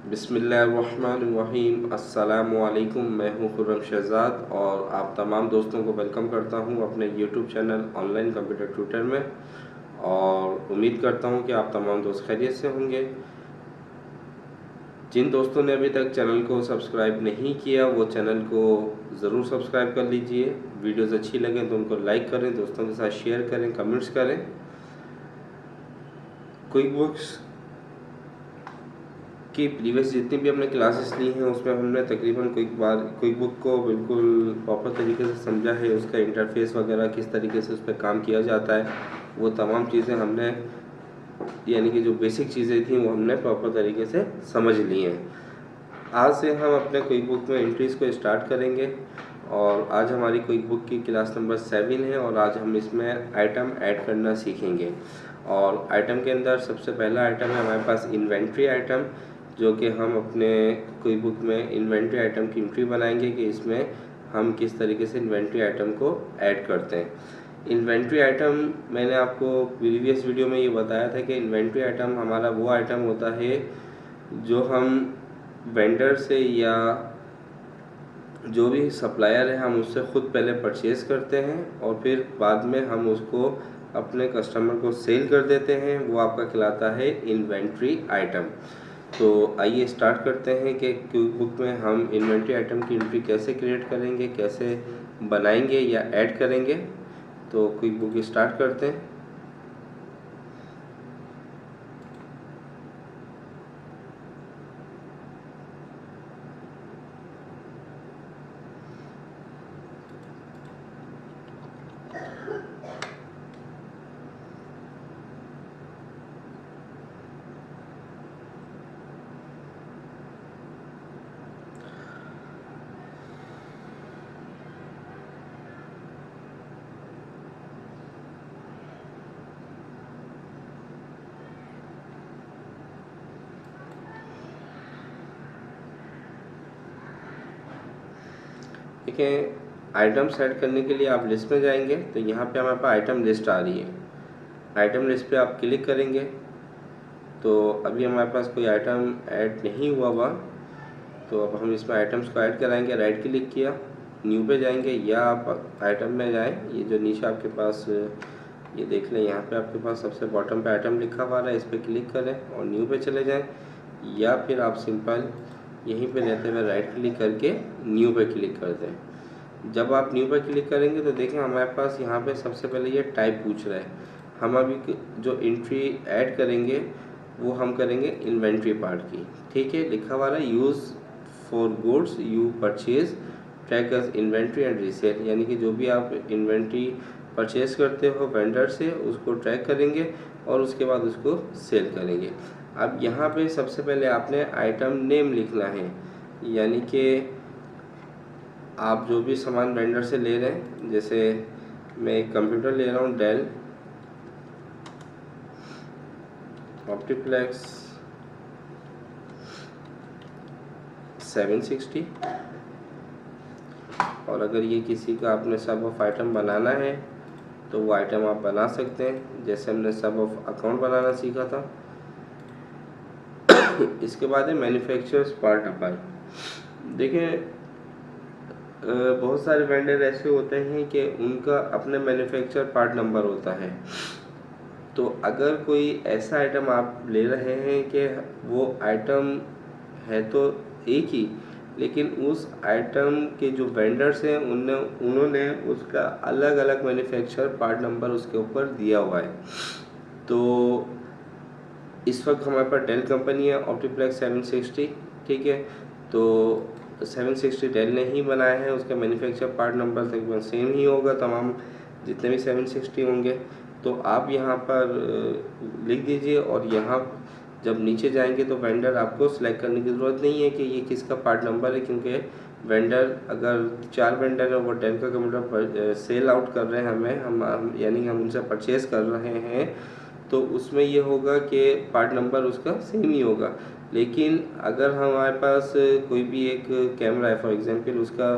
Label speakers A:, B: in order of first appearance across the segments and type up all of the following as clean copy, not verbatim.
A: बिस्मिल्लाहिर्रहमानिर्रहीम। अस्सलामुअलैकुम। मैं हूं खुर्रम शहज़ाद और आप तमाम दोस्तों को वेलकम करता हूं अपने YouTube channel online computer tutor में, और उम्मीद करता हूं कि आप तमाम दोस्त खैरियत से होंगे। जिन दोस्तों ने अभी तक चैनल को सब्सक्राइब नहीं किया वो चैनल को ज़रूर सब्सक्राइब कर लीजिए। वीडियोज़ अच्छी लगें तो उनको लाइक करें, दोस्तों के साथ शेयर करें, कमेंट्स करें। क्विक बुक्स कि प्रीवियस जितनी भी हमने क्लासेस ली हैं उसमें हमने तकरीबन क्विक बुक को बिल्कुल प्रॉपर तरीके से समझा है। उसका इंटरफेस वगैरह किस तरीके से उस पर काम किया जाता है, वो तमाम चीज़ें हमने, यानी कि जो बेसिक चीज़ें थी वो हमने प्रॉपर तरीके से समझ ली हैं। आज से हम अपने क्विक बुक में एंट्रीज़ को स्टार्ट करेंगे और आज हमारी क्विक बुक की क्लास नंबर 7 है और आज हम इसमें आइटम ऐड करना सीखेंगे। और आइटम के अंदर सबसे पहला आइटम है हमारे पास इन्वेंट्री आइटम, जो कि हम अपने क्विक बुक में इन्वेंट्री आइटम की एंट्री बनाएंगे कि इसमें हम किस तरीके से इन्वेंट्री आइटम को ऐड करते हैं। इन्वेंट्री आइटम मैंने आपको प्रीवियस वीडियो में ये बताया था कि इन्वेंट्री आइटम हमारा वो आइटम होता है जो हम वेंडर से या जो भी सप्लायर है हम उससे ख़ुद पहले परचेज़ करते हैं और फिर बाद में हम उसको अपने कस्टमर को सेल कर देते हैं। वो आपका कहलाता है इन्वेंट्री आइटम। तो आइए स्टार्ट करते हैं कि क्विक बुक में हम इन्वेंट्री आइटम की एंट्री कैसे क्रिएट करेंगे, कैसे बनाएंगे या ऐड करेंगे। तो क्विक बुक स्टार्ट करते हैं। देखिए, आइटम सेट करने के लिए आप लिस्ट में जाएंगे तो यहाँ पे हमारे पास आइटम लिस्ट आ रही है। आइटम लिस्ट पे आप क्लिक करेंगे तो अभी हमारे पास कोई आइटम ऐड नहीं हुआ, तो अब हम इसमें आइटम्स को ऐड कराएंगे। राइट क्लिक किया, न्यू पे जाएंगे या आप आइटम में जाएं। ये जो नीचे आपके पास ये देख लें, यहाँ पे आपके पास सबसे बॉटम पे आइटम लिखा हुआ है, इस पर क्लिक करें और न्यू पे चले जाएं, या फिर आप सिंपल यहीं पे रहते हुए राइट क्लिक करके न्यू पे क्लिक कर दें। जब आप न्यू पे क्लिक करेंगे तो देखें हमारे पास यहाँ पे सबसे पहले ये टाइप पूछ रहा है। हम अभी जो एंट्री ऐड करेंगे वो हम करेंगे इन्वेंट्री पार्ट की। ठीक है, लिखा हुआ है use for goods you purchase track as inventory and resale, यानी कि जो भी आप इन्वेंट्री परचेज करते हो वेंडर से उसको ट्रैक करेंगे और उसके बाद उसको सेल करेंगे। अब यहाँ पे सबसे पहले आपने आइटम नेम लिखना है, यानी कि आप जो भी सामान वेंडर से ले रहे हैं। जैसे मैं एक कंप्यूटर ले रहा हूँ डेल ऑप्टीप्लेक्स 760, और अगर ये किसी का आपने सब ऑफ आइटम बनाना है तो वो आइटम आप बना सकते हैं, जैसे हमने सब ऑफ अकाउंट बनाना सीखा था। इसके बाद है मैन्युफैक्चरर्स पार्ट नंबर। देखें, बहुत सारे वेंडर ऐसे होते हैं कि उनका अपने मैन्युफैक्चर पार्ट नंबर होता है। तो अगर कोई ऐसा आइटम आप ले रहे हैं कि वो आइटम है तो एक ही, लेकिन उस आइटम के जो वेंडर्स हैं उन्होंने उसका अलग अलग मैन्युफैक्चर पार्ट नंबर उसके ऊपर दिया हुआ है। तो इस वक्त हमारे पास डेल कंपनी है ऑप्टीप्लेक्स 760। ठीक है, तो 760 डेल ने ही बनाया है, उसका मैन्युफैक्चर पार्ट नंबर तकरीबन सेम ही होगा तमाम जितने भी 760 होंगे। तो आप यहाँ पर लिख दीजिए और यहाँ जब नीचे जाएंगे तो वेंडर आपको सिलेक्ट करने की ज़रूरत नहीं है कि ये किसका पार्ट नंबर है, क्योंकि वेंडर अगर 4 वेंडर है वो डेल का कंप्यूटर सेल आउट कर रहे हैं हम यानी हम उनसे परचेज़ कर रहे हैं, तो उसमें ये होगा कि पार्ट नंबर उसका सेम ही होगा। लेकिन अगर हमारे पास कोई भी एक कैमरा है फॉर एग्जांपल, उसका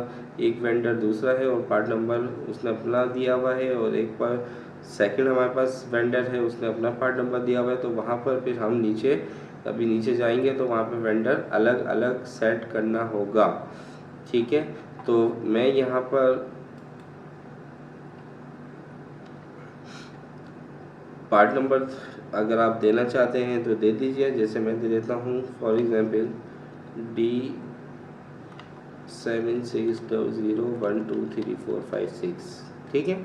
A: एक वेंडर दूसरा है और पार्ट नंबर उसने अपना दिया हुआ है, और एक सेकंड हमारे पास वेंडर है उसने अपना पार्ट नंबर दिया हुआ है, तो वहाँ पर फिर हम नीचे अभी नीचे जाएंगे तो वहाँ पे वेंडर अलग अलग सेट करना होगा, ठीक है। तो मैं यहाँ पर पार्ट नंबर अगर आप देना चाहते हैं तो दे दीजिए, जैसे मैं दे देता हूँ फॉर एग्जांपल D7600123456, ठीक है।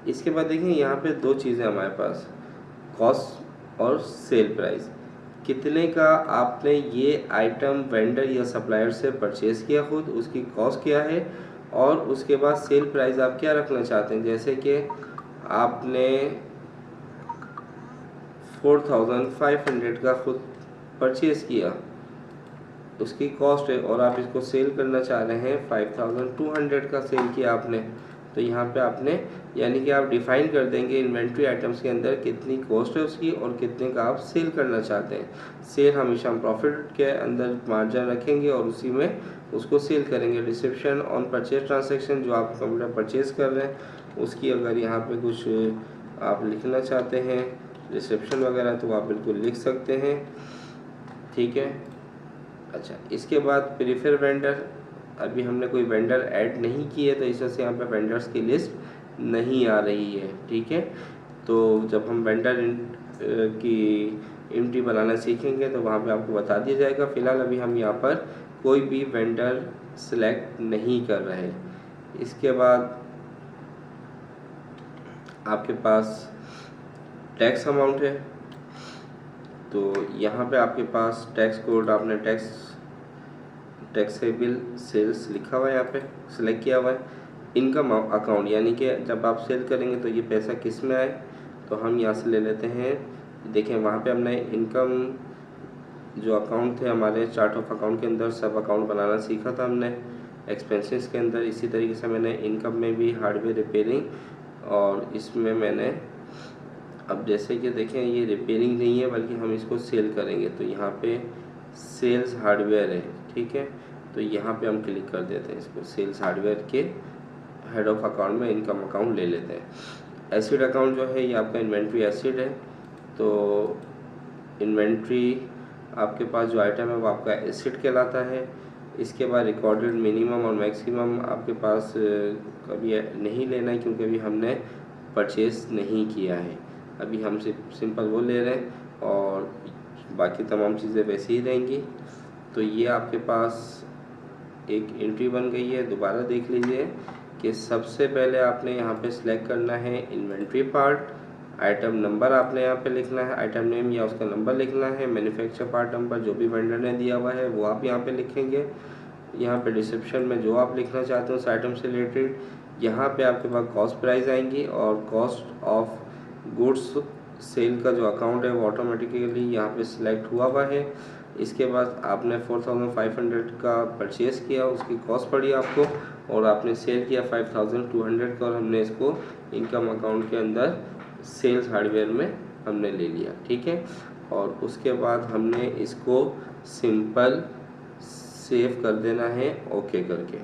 A: इसके बाद देखिए यहाँ पे दो चीज़ें हमारे पास, कॉस्ट और सेल प्राइस। कितने का आपने ये आइटम वेंडर या सप्लायर से परचेज किया खुद, उसकी कॉस्ट क्या है, और उसके बाद सेल प्राइस आप क्या रखना चाहते हैं। जैसे कि आपने 4500 का खुद परचेज किया, उसकी कॉस्ट है, और आप इसको सेल करना चाह रहे हैं 5200 का सेल किया आपने, तो यहाँ पे आपने यानी कि आप डिफाइन कर देंगे इन्वेंट्री आइटम्स के अंदर कितनी कॉस्ट है उसकी और कितने का आप सेल करना चाहते हैं। सेल हमेशा हम प्रॉफिट के अंदर मार्जिन रखेंगे और उसी में उसको सेल करेंगे। रिसेप्शन ऑन परचेज ट्रांजैक्शन, जो आप कंप्यूटर परचेज कर रहे हैं उसकी अगर यहाँ पे कुछ आप लिखना चाहते हैं रिसेप्शन वगैरह तो आप बिल्कुल लिख सकते हैं, ठीक है। अच्छा, इसके बाद प्रीफर वेंडर, अभी हमने कोई वेंडर ऐड नहीं किए तो इस वजह से यहाँ पे वेंडर्स की लिस्ट नहीं आ रही है, ठीक है। तो जब हम वेंडर की एंट्री बनाना सीखेंगे तो वहाँ पे आपको बता दिया जाएगा। फिलहाल अभी हम यहाँ पर कोई भी वेंडर सिलेक्ट नहीं कर रहे। इसके बाद आपके पास टैक्स अमाउंट है, तो यहाँ पे आपके पास टैक्स कोड, आपने टैक्सेबल सेल्स लिखा हुआ है, यहाँ पे सिलेक्ट किया हुआ है। इनकम अकाउंट, यानी कि जब आप सेल करेंगे तो ये पैसा किस में आए, तो हम यहाँ से ले लेते हैं। देखें वहाँ पे हमने इनकम जो अकाउंट थे हमारे चार्ट ऑफ अकाउंट के अंदर सब अकाउंट बनाना सीखा था हमने एक्सपेंसेस के अंदर। इसी तरीके से मैंने इनकम में भी हार्डवेयर रिपेयरिंग, और इसमें मैंने अब जैसे कि देखें ये रिपेयरिंग नहीं है बल्कि हम इसको सेल करेंगे, तो यहाँ पे सेल्स हार्डवेयर है, ठीक है। तो यहाँ पे हम क्लिक कर देते हैं इसको, सेल्स हार्डवेयर के हेड ऑफ अकाउंट में इनकम अकाउंट ले लेते हैं। एसिड अकाउंट जो है ये आपका इन्वेंट्री एसिड है, तो इन्वेंट्री आपके पास जो आइटम है वो आपका एसिड कहलाता है। इसके बाद रिकॉर्डेड मिनिमम और मैक्सिमम आपके पास कभी नहीं लेना है क्योंकि अभी हमने परचेस नहीं किया है, अभी हम सिंपल वो ले रहे हैं और बाकी तमाम चीज़ें वैसे ही रहेंगी। तो ये आपके पास एक एंट्री बन गई है। दोबारा देख लीजिए कि सबसे पहले आपने यहाँ पे सिलेक्ट करना है इन्वेंट्री पार्ट, आइटम नंबर आपने यहाँ पे लिखना है, आइटम नेम या उसका नंबर लिखना है, मैन्युफैक्चर पार्ट नंबर जो भी वेंडर ने दिया हुआ है वो आप यहाँ पे लिखेंगे। यहाँ पे डिस्क्रिप्शन में जो आप लिखना चाहते हो उस आइटम से रिलेटेड, यहाँ पे आपके पास कॉस्ट प्राइस आएंगी और कॉस्ट ऑफ गुड्स सेल का जो अकाउंट है वो ऑटोमेटिकली यहाँ पे सिलेक्ट हुआ है। इसके बाद आपने 4500 का परचेज़ किया, उसकी कॉस्ट पड़ी आपको, और आपने सेल किया 5200 का, और हमने इसको इनकम अकाउंट के अंदर सेल्स हार्डवेयर में हमने ले लिया, ठीक है। और उसके बाद हमने इसको सिंपल सेव कर देना है ओके करके,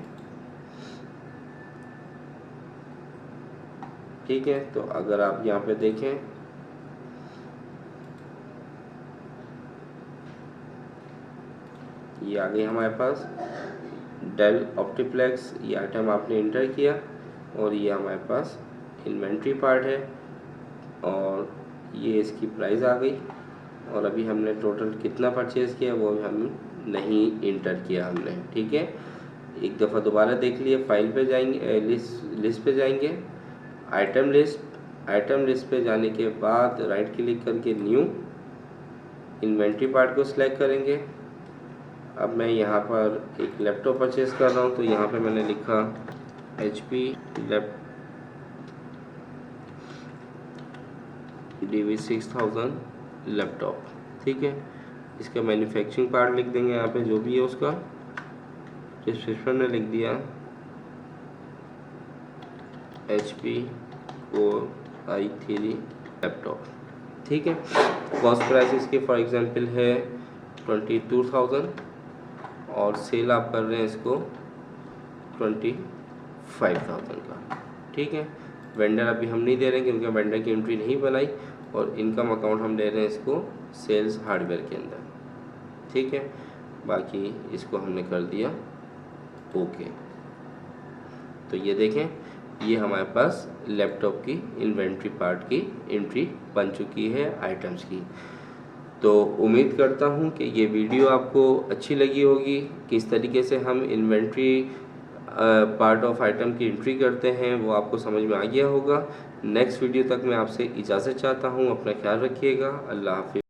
A: ठीक है। तो अगर आप यहाँ पे देखें ये आ गई हमारे पास डेल ऑप्टीप्लेक्स, ये आइटम आपने इंटर किया और ये हमारे पास इन्वेंट्री पार्ट है और ये इसकी प्राइस आ गई। और अभी हमने टोटल कितना परचेज़ किया वो हम नहीं इंटर किया हमने, ठीक है। एक दफ़ा दोबारा देख लिए, फाइल पे जाएंगे, लिस्ट पे जाएंगे, आइटम लिस्ट पे जाने के बाद राइट क्लिक करके न्यू इन्वेंट्री पार्ट को सिलेक्ट करेंगे। अब मैं यहाँ पर एक लैपटॉप परचेज़ कर रहा हूँ, तो यहाँ पे मैंने लिखा HP DV6000 लैपटॉप, ठीक है। इसका मैन्युफैक्चरिंग पार्ट लिख देंगे यहाँ पे जो भी है उसका, डिस्क्रिप्शन में लिख दिया HP Core i3 लैपटॉप, ठीक है। कॉस्ट प्राइस इसके फॉर एग्जांपल है 22,000 और सेल आप कर रहे हैं इसको 25,000 का, ठीक है। वेंडर अभी हम नहीं दे रहे हैं क्योंकि वेंडर की एंट्री नहीं बनाई, और इनकम अकाउंट हम ले रहे हैं इसको सेल्स हार्डवेयर के अंदर। ठीक है। बाकी इसको हमने कर दिया ओके। तो ये देखें, ये हमारे पास लैपटॉप की इन्वेंट्री पार्ट की एंट्री बन चुकी है आइटम्स की। तो उम्मीद करता हूँ कि ये वीडियो आपको अच्छी लगी होगी, किस तरीके से हम इन्वेंट्री पार्ट ऑफ आइटम की एंट्री करते हैं वो आपको समझ में आ गया होगा। नेक्स्ट वीडियो तक मैं आपसे इजाज़त चाहता हूँ। अपना ख्याल रखिएगा। अल्लाह हाफिज़।